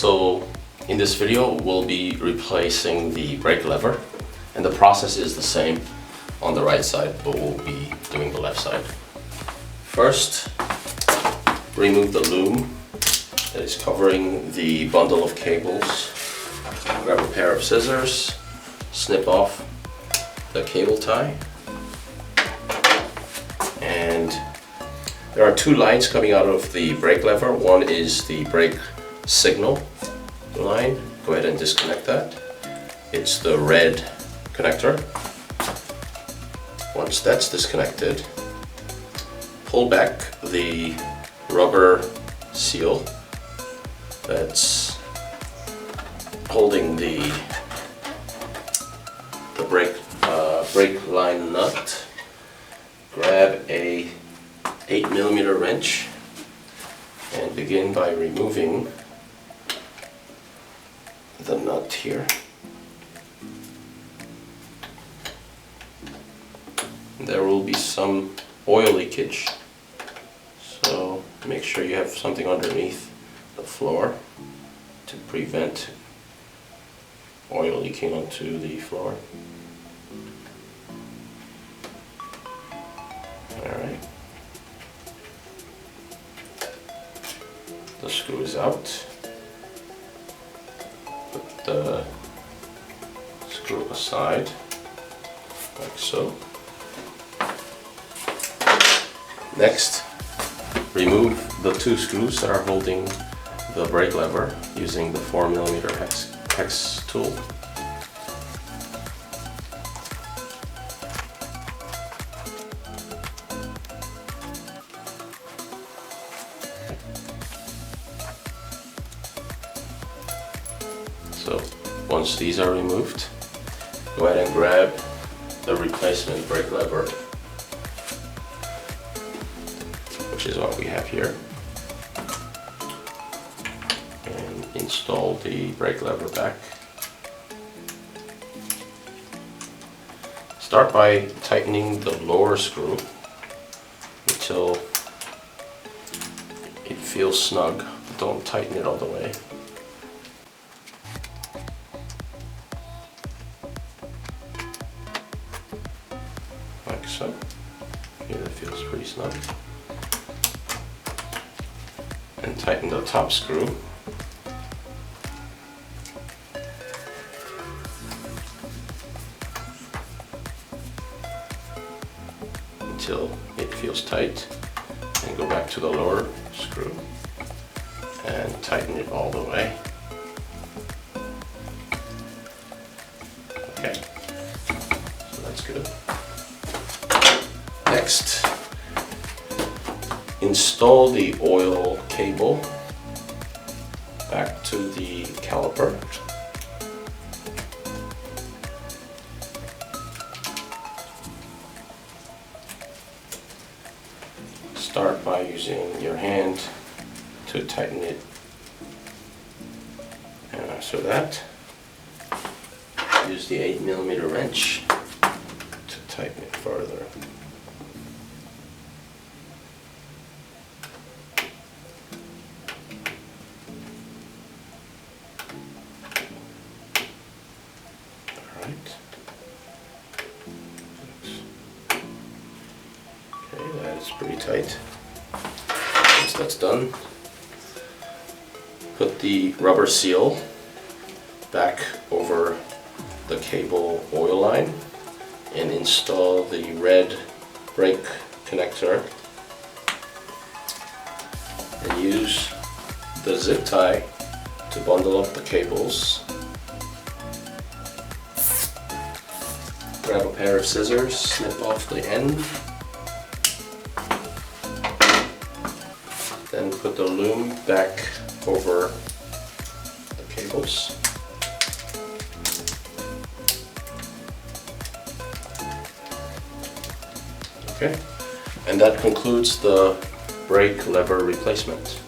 So in this video we'll be replacing the brake lever, and the process is the same on the right side, but we'll be doing the left side. First, remove the loom that is covering the bundle of cables. Grab a pair of scissors, snip off the cable tie, and there are two lines coming out of the brake lever. One is the brake signal line. Go ahead and disconnect that. It's the red connector. Once that's disconnected, pull back the rubber seal that's holding the brake line nut. Grab a 8mm wrench and begin by removing the nut here. There will be some oil leakage, so make sure you have something underneath the floor to prevent oil leaking onto the floor. Alright. The screw is out. Put the screw aside, like so. Next, remove the two screws that are holding the brake lever using the 4mm hex tool. So once these are removed, go ahead and grab the replacement brake lever, which is what we have here, and install the brake lever back. Start by tightening the lower screw until it feels snug. Don't tighten it all the way. Like so. Here that feels pretty snug. And tighten the top screw. Until it feels tight, and go back to the lower screw and tighten it all the way. Okay, so that's good. Next, install the oil cable back to the caliper. Start by using your hand to tighten it, so that. Use the 8mm wrench to tighten it further. Alright. Okay, that is pretty tight. Once that's done, put the rubber seal back over the cable oil line and install the red brake connector, and use the zip tie to bundle up the cables. Grab a pair of scissors, snip off the end, then put the loom back over the cables. Okay, and that concludes the brake lever replacement.